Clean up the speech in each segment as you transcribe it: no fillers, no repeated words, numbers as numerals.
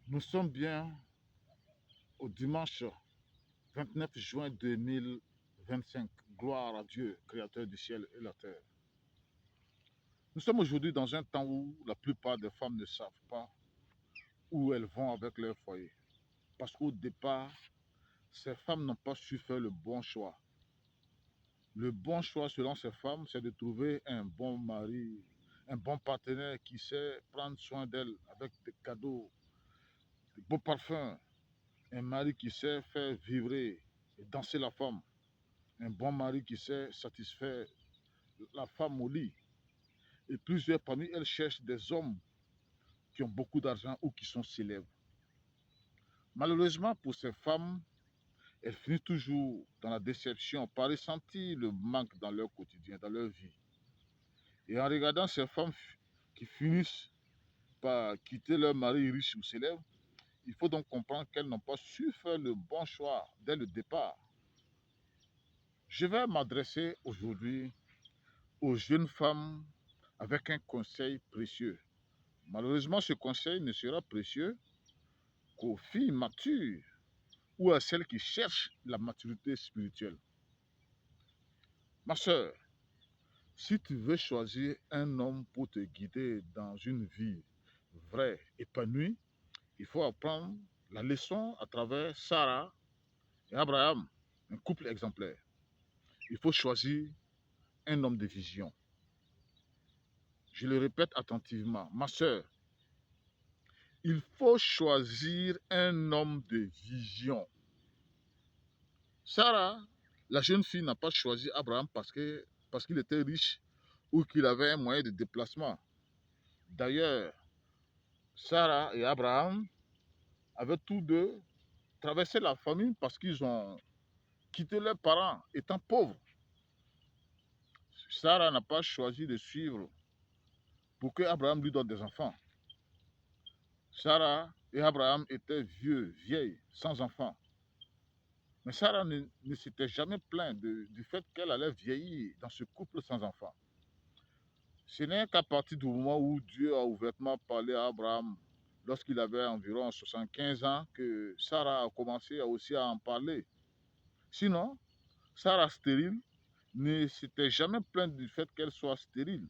Nous sommes bien au dimanche 29 juin 2025. Gloire à Dieu, créateur du ciel et la terre. Nous sommes aujourd'hui dans un temps où la plupart des femmes ne savent pas où elles vont avec leur foyer. Parce qu'au départ, ces femmes n'ont pas su faire le bon choix. Le bon choix selon ces femmes, c'est de trouver un bon mari, un bon partenaire qui sait prendre soin d'elles avec des cadeaux, des beaux parfums, un mari qui sait faire vibrer et danser la femme. Un bon mari qui sait satisfaire la femme au lit. Et plusieurs parmi elles cherchent des hommes qui ont beaucoup d'argent ou qui sont célèbres. Malheureusement pour ces femmes, elles finissent toujours dans la déception par ressentir le manque dans leur quotidien, dans leur vie. Et en regardant ces femmes qui finissent par quitter leur mari riche ou célèbre, il faut donc comprendre qu'elles n'ont pas su faire le bon choix dès le départ. Je vais m'adresser aujourd'hui aux jeunes femmes avec un conseil précieux. Malheureusement, ce conseil ne sera précieux qu'aux filles matures ou à celles qui cherchent la maturité spirituelle. Ma soeur, si tu veux choisir un homme pour te guider dans une vie vraie, épanouie, il faut apprendre la leçon à travers Sarah et Abraham, un couple exemplaire. Il faut choisir un homme de vision. Je le répète attentivement, ma soeur, il faut choisir un homme de vision. Sarah, la jeune fille, n'a pas choisi Abraham parce qu'il était riche ou qu'il avait un moyen de déplacement. D'ailleurs, Sarah et Abraham avaient tous deux traversé la famine parce qu'ils ont quitté leurs parents étant pauvres. Sarah n'a pas choisi de suivre pour que Abraham lui donne des enfants. Sarah et Abraham étaient vieux, vieilles, sans enfants. Mais Sarah ne s'était jamais plainte du fait qu'elle allait vieillir dans ce couple sans enfants. Ce n'est qu'à partir du moment où Dieu a ouvertement parlé à Abraham, lorsqu'il avait environ 75 ans, que Sarah a commencé aussi à en parler. Sinon, Sarah stérile ne s'était jamais plainte du fait qu'elle soit stérile.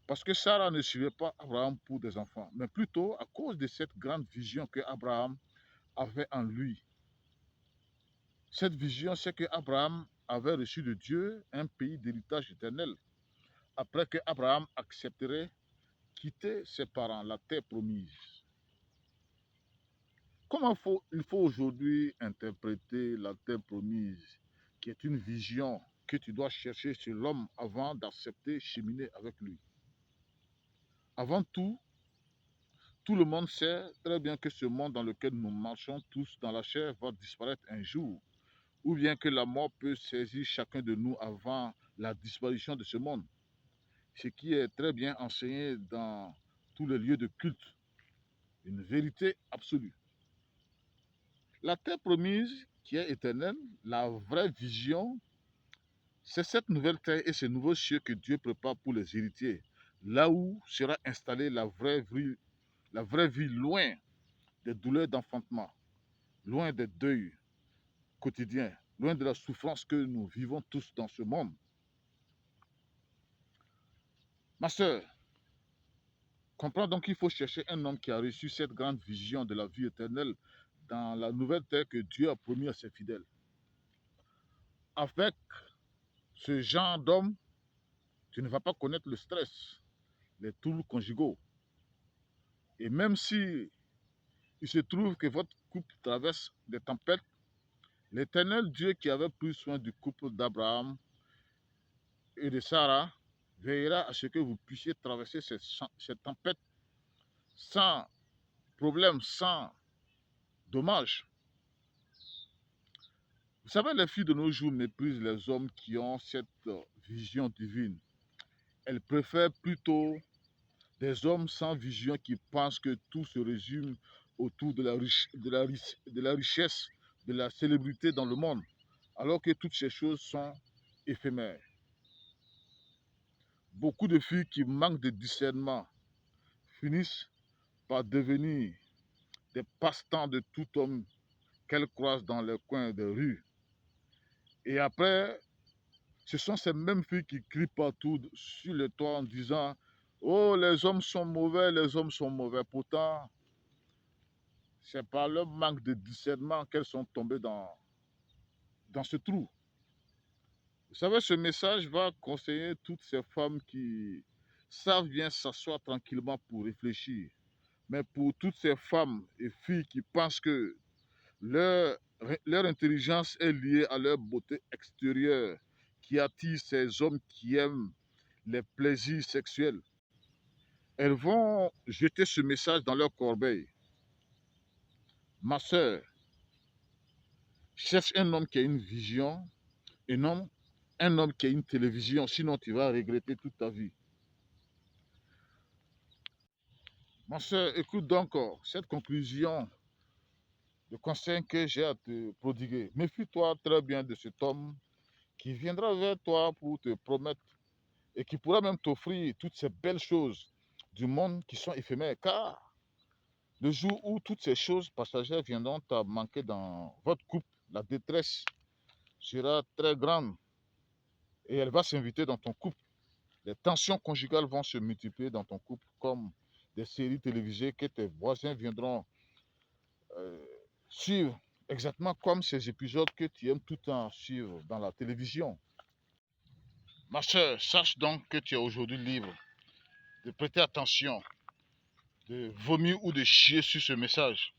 Parce que Sarah ne suivait pas Abraham pour des enfants, mais plutôt à cause de cette grande vision que Abraham avait en lui. Cette vision, c'est que Abraham avait reçu de Dieu un pays d'héritage éternel, après que Abraham accepterait quitter ses parents, la terre promise. Comment il faut aujourd'hui interpréter la terre promise, qui est une vision que tu dois chercher sur l'homme avant d'accepter cheminer avec lui? Avant tout le monde sait très bien que ce monde dans lequel nous marchons tous dans la chair va disparaître un jour, ou bien que la mort peut saisir chacun de nous avant la disparition de ce monde, ce qui est très bien enseigné dans tous les lieux de culte, une vérité absolue. La terre promise qui est éternelle, la vraie vision, c'est cette nouvelle terre et ce nouveau cieux que Dieu prépare pour les héritiers, là où sera installée la vraie vie loin des douleurs d'enfantement, loin des deuils quotidiens, loin de la souffrance que nous vivons tous dans ce monde. Ma sœur, comprends donc qu'il faut chercher un homme qui a reçu cette grande vision de la vie éternelle dans la nouvelle terre que Dieu a promis à ses fidèles. Avec ce genre d'homme, tu ne vas pas connaître le stress, les troubles conjugaux. Et même si il se trouve que votre couple traverse des tempêtes, l'éternel Dieu qui avait pris soin du couple d'Abraham et de Sarah veillera à ce que vous puissiez traverser cette tempête sans problème, sans dommage. Vous savez, les filles de nos jours méprisent les hommes qui ont cette vision divine. Elles préfèrent plutôt des hommes sans vision qui pensent que tout se résume autour de la richesse, de la célébrité dans le monde, alors que toutes ces choses sont éphémères. Beaucoup de filles qui manquent de discernement finissent par devenir des passe-temps de tout homme qu'elle croise dans les coins des rues. Et après, ce sont ces mêmes filles qui crient partout sur le toit en disant: oh, les hommes sont mauvais, les hommes sont mauvais. Pourtant, c'est par leur manque de discernement qu'elles sont tombées dans ce trou. Vous savez, ce message va conseiller toutes ces femmes qui savent bien s'asseoir tranquillement pour réfléchir. Mais pour toutes ces femmes et filles qui pensent que leur, leur intelligence est liée à leur beauté extérieure, qui attire ces hommes qui aiment les plaisirs sexuels, elles vont jeter ce message dans leur corbeille. Ma sœur, cherche un homme qui a une vision, un homme qui a une télévision, sinon tu vas regretter toute ta vie. Ma sœur, écoute donc cette conclusion, le conseil que j'ai à te prodiguer. Méfie-toi très bien de cet homme qui viendra vers toi pour te promettre et qui pourra même t'offrir toutes ces belles choses du monde qui sont éphémères. Car le jour où toutes ces choses passagères viendront à manquer dans votre couple, la détresse sera très grande et elle va s'inviter dans ton couple. Les tensions conjugales vont se multiplier dans ton couple comme des séries télévisées que tes voisins viendront euh, suivre, exactement comme ces épisodes que tu aimes tout le temps suivre dans la télévision. Ma soeur, sache donc que tu es aujourd'hui libre de prêter attention, de vomir ou de chier sur ce message.